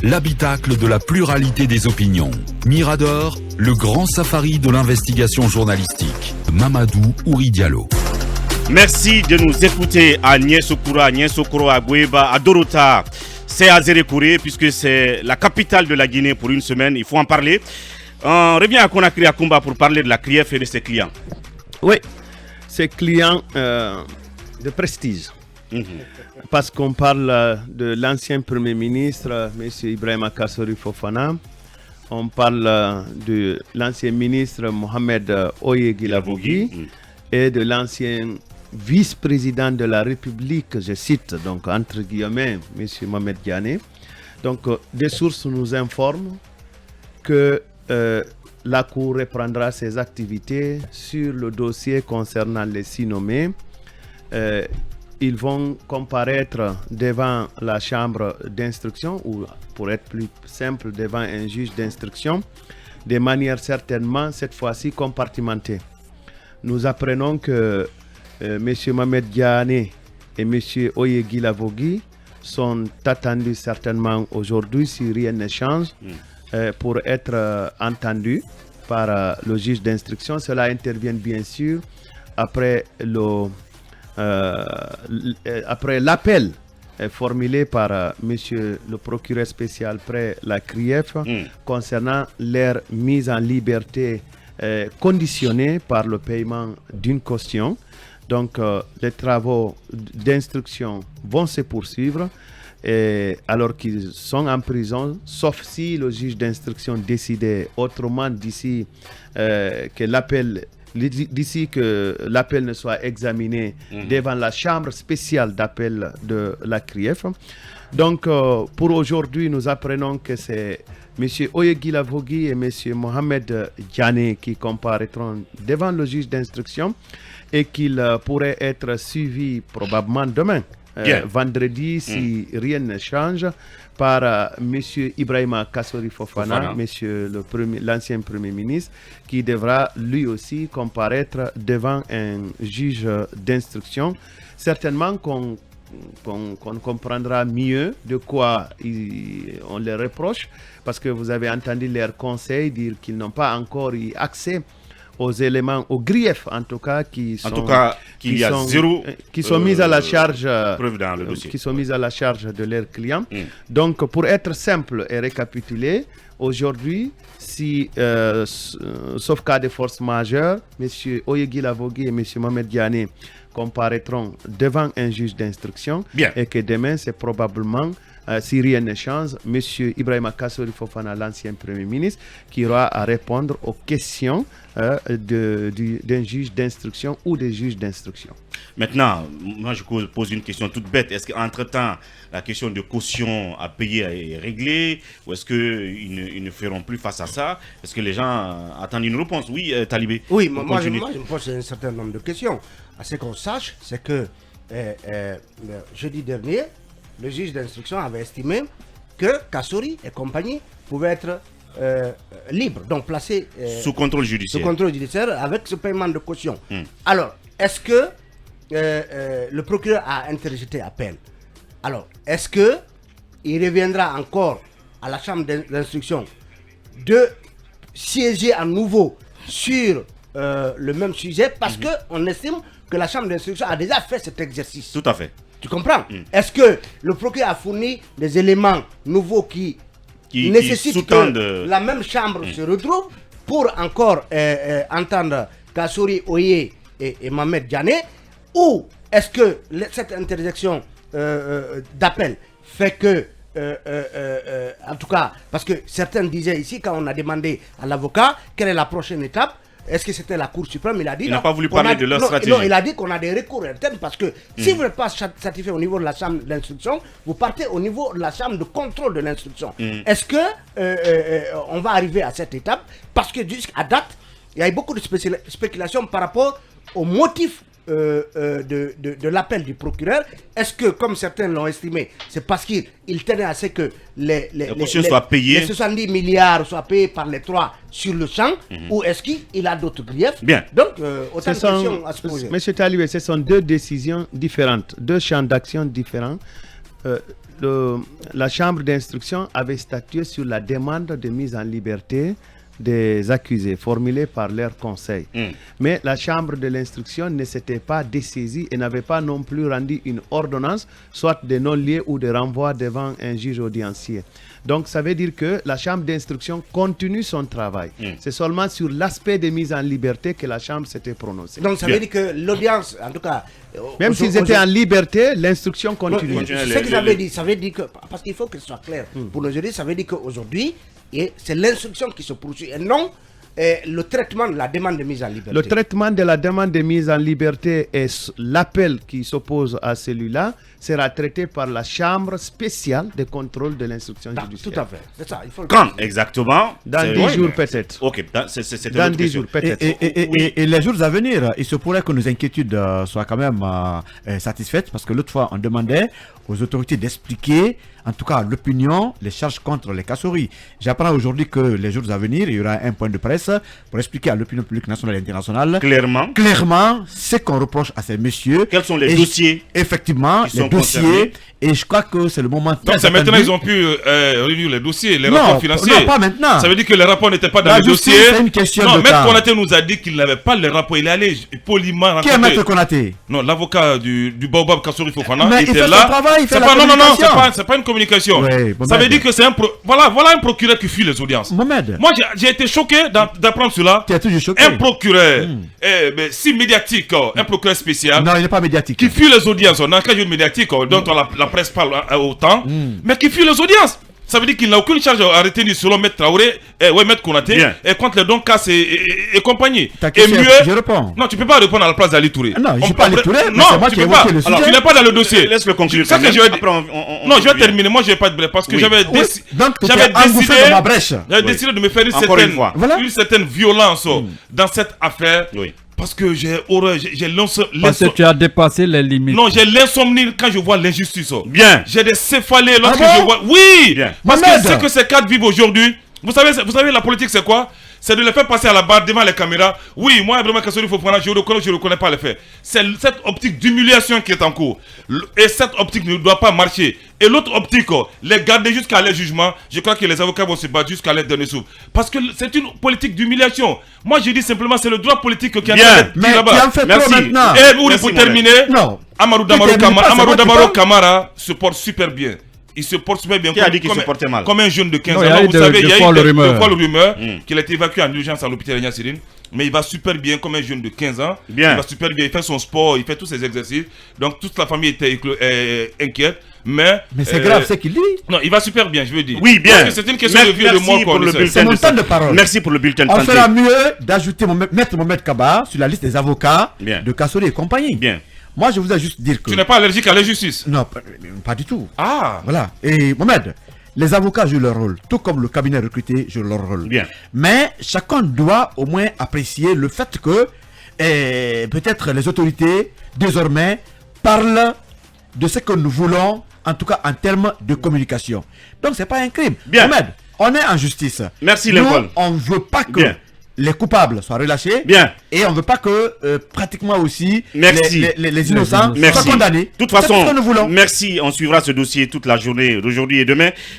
l'habitacle de la pluralité des opinions. Mirador, le grand safari de l'investigation journalistique. Mamadou Ouri Diallo. Merci de nous écouter à Niensokuro, à Gueba, à Dorota. C'est à Zérékouré, puisque c'est la capitale de la Guinée pour une semaine. Il faut en parler. On revient à Conakry, à Kumba, pour parler de la CRIEF et de ses clients. Oui, ses clients de prestige. Parce qu'on parle de l'ancien Premier ministre, M. Ibrahima Kassori Fofana. On parle de l'ancien ministre Mohamed Oye Gilavogui et de l'ancien vice-président de la République, je cite, donc entre guillemets, M. Mohamed Diané. Donc, des sources nous informent que la Cour reprendra ses activités sur le dossier concernant les 6 nommés. Ils vont comparaître devant la chambre d'instruction, ou pour être plus simple, devant un juge d'instruction, de manière certainement, cette fois-ci, compartimentée. Nous apprenons que M. Mohamed Diané et M. Oye Gilavogui sont attendus certainement aujourd'hui, si rien ne change, pour être entendus par le juge d'instruction. Cela intervient bien sûr après l'appel formulé par monsieur le procureur spécial près la CRIEF concernant leur mise en liberté conditionnée par le paiement d'une caution. Donc les travaux d'instruction vont se poursuivre alors qu'ils sont en prison, sauf si le juge d'instruction décidait autrement d'ici que l'appel ne soit examiné devant la chambre spéciale d'appel de la CRIEF. Donc, pour aujourd'hui, nous apprenons que c'est M. Oye Gilavogui et M. Mohamed Diané qui comparaîtront devant le juge d'instruction et qu'ils pourraient être suivis probablement demain, vendredi, si rien ne change, par M. Ibrahima Kassori Fofana, l'ancien Premier ministre, qui devra lui aussi comparaître devant un juge d'instruction. Certainement qu'on comprendra mieux de quoi on les reproche, parce que vous avez entendu leurs conseils dire qu'ils n'ont pas encore eu accès aux éléments, aux griefs en tout cas, qui sont mis à la charge, qui sont mis à la charge de leurs clients. Donc, pour être simple et récapituler, aujourd'hui, si, sauf cas de force majeure, M. Oye Gilavogui et M. Mohamed Diané comparaîtront devant un juge d'instruction et que demain, c'est probablement, si rien ne change, M. Ibrahima Kassori Fofana, l'ancien Premier ministre, qui aura à répondre aux questions d'un juge d'instruction ou des juges d'instruction. Maintenant, moi je pose une question toute bête. Est-ce qu'entre-temps, la question de caution à payer est réglée, ou est-ce qu'ils ne feront plus face à ça? Est-ce que les gens attendent une réponse? Oui, Talibé. Oui, moi je me pose un certain nombre de questions. À ce qu'on sache, c'est que jeudi dernier, le juge d'instruction avait estimé que Kassori et compagnie pouvaient être libres, donc placés sous contrôle judiciaire avec ce paiement de caution. Alors, est-ce que le procureur a interjeté appel? Alors, est-ce qu'il reviendra encore à la chambre d'instruction de siéger à nouveau sur le même sujet, parce qu'on estime que la chambre d'instruction a déjà fait cet exercice? Tout à fait. Tu comprends? Est-ce que le procureur a fourni des éléments nouveaux qui nécessitent que la même chambre se retrouve pour encore entendre Kassori Oye et Mohamed Diané? Ou est-ce que cette interjection d'appel fait que, en tout cas, parce que certains disaient ici, quand on a demandé à l'avocat quelle est la prochaine étape, est-ce que c'était la Cour suprême? Il a dit il n'a pas voulu parler de leur stratégie. Non, il a dit qu'on a des recours internes, parce que si vous n'êtes pas satisfait au niveau de la chambre d'instruction, vous partez au niveau de la chambre de contrôle de l'instruction. Est-ce que on va arriver à cette étape? Parce que jusqu'à date, il y a eu beaucoup de spéculations par rapport au motif de l'appel du procureur. Est-ce que, comme certains l'ont estimé, c'est parce qu'il tenait à ce que les 70 milliards soient payés par les trois sur le champ, ou est-ce qu'il a d'autres griefs? Donc, autant de questions à se poser. Monsieur Talibé, ce sont deux décisions différentes, deux champs d'action différents. la chambre d'instruction avait statué sur la demande de mise en liberté des accusés formulée par leur conseil. Mais la chambre de l'instruction ne s'était pas dessaisie et n'avait pas non plus rendu une ordonnance, soit de non-lieu ou de renvoi devant un juge audiencier. Donc ça veut dire que la chambre d'instruction continue son travail. C'est seulement sur l'aspect de mise en liberté que la chambre s'était prononcée. Donc ça veut dire que l'audience, en tout cas... Même s'ils étaient en liberté, l'instruction continue. C'est ce que j'avais dit. Ça veut dire que... Parce qu'il faut que ce soit clair. Pour nos juristes, ça veut dire qu'aujourd'hui, c'est l'instruction qui se poursuit et non le traitement de la demande de mise en liberté. Le traitement de la demande de mise en liberté et l'appel qui s'oppose à celui-là sera traité par la chambre spéciale de contrôle de l'instruction judiciaire. Tout à fait. C'est ça. Il faut Quand exactement? Dans 10 jours peut-être. Ok, c'est Dans 10 jours peut-être. Et les jours à venir, il se pourrait que nos inquiétudes soient quand même satisfaites, parce que l'autre fois, on demandait aux autorités d'expliquer, en tout cas l'opinion, les charges contre les Kassouri. J'apprends aujourd'hui que les jours à venir, il y aura un point de presse pour expliquer à l'opinion publique nationale et internationale clairement ce qu'on reproche à ces messieurs. Quels sont les dossiers? Effectivement, les dossiers. Et je crois que c'est le moment. Donc c'est maintenant ils ont pu réunir les dossiers, les rapports financiers. Non, pas maintenant. Ça veut dire que les rapports n'étaient pas dans les dossiers. C'est une question de temps. Maître Konaté nous a dit qu'il n'avait pas les rapports. Il est allé poliment rencontrer. Qui est Maître Konaté? Non, l'avocat du Baobab Kassouri Fofana. Mais il fait était son là. Travail, il fait la non, communication. c'est pas une communication. Ouais, bon, ça veut dire que c'est voilà un procureur qui fuit les audiences. Mohamed. Moi j'ai été choqué d'apprendre cela. Tu es toujours choqué. Un procureur si médiatique, un procureur spécial. Non, il n'est pas médiatique. Qui fuit les audiences. On a un cas médiatique dont la presse parle autant, mais qui fuit les audiences. Ça veut dire qu'il n'a aucune charge à retenir selon Maître Traoré, Maître Konaté, et contre les dons casse et compagnie. Et mieux, je réponds. Non, tu peux pas répondre à la place d'Ali Touré. Non, je ne peux pas Ali Touré, non, c'est moi qui ai évoqué le sujet. Alors, tu n'es pas dans le dossier. Laisse-le conclure. Non, je vais terminer. Moi, je vais pas de bref parce que j'avais décidé de me faire une certaine violence dans cette affaire. Parce que j'ai horreur, j'ai l'insomnie. Parce que tu as dépassé les limites. Non, j'ai l'insomnie quand je vois l'injustice. Bien. J'ai des céphalées lorsque je vois. Oui. Bien. Parce que ce que ces cadres vivent aujourd'hui. Vous savez, la politique, c'est quoi? C'est de les faire passer à la barre devant les caméras. Oui, moi, vraiment, Kassouri Fofana, je reconnais pas les faits. C'est cette optique d'humiliation qui est en cours. Et cette optique ne doit pas marcher. Et l'autre optique, les garder jusqu'à leur jugement, je crois que les avocats vont se battre jusqu'à leur dernier souffle. Parce que c'est une politique d'humiliation. Moi, je dis simplement, c'est le droit politique qui a été là-bas. Mais tu en fais trop maintenant. Et pour terminer, non. Amadou Damaro Kamara se porte super bien. Il se porte super bien. Qui a dit qu'il se portait mal? Comme un jeune de 15 ans. Vous savez, il y a eu des folles rumeurs qu'il a été évacué en urgence à l'hôpital Agnès Sirine. Mais il va super bien comme un jeune de 15 ans. Bien. Il va super bien. Il fait son sport, il fait tous ses exercices. Donc toute la famille était inquiète. Mais c'est grave ce qu'il dit. Non, il va super bien, je veux dire. Oui, bien. Parce que c'est une question de vie de moi. C'est mon temps de parole. Merci pour le bulletin de santé. On fera mieux d'ajouter Maître Mohamed Kaba sur la liste des avocats de Kassouri et compagnie. Bien. Moi, je voudrais juste dire que... Tu n'es pas allergique à l'injustice? Non, pas du tout. Ah. Voilà. Et Mohamed, les avocats jouent leur rôle, tout comme le cabinet recruté joue leur rôle. Bien. Mais chacun doit au moins apprécier le fait que peut-être les autorités, désormais, parlent de ce que nous voulons, en tout cas en termes de communication. Donc, c'est pas un crime. Bien. Mohamed, on est en justice. Merci, nous, Lincoln. on ne veut pas que... Bien. Les coupables soient relâchés. Bien. Et on ne veut pas que pratiquement aussi les innocents soient Merci. condamnés. De toute façon, ce que nous voulons. Merci. On suivra ce dossier toute la journée d'aujourd'hui et demain.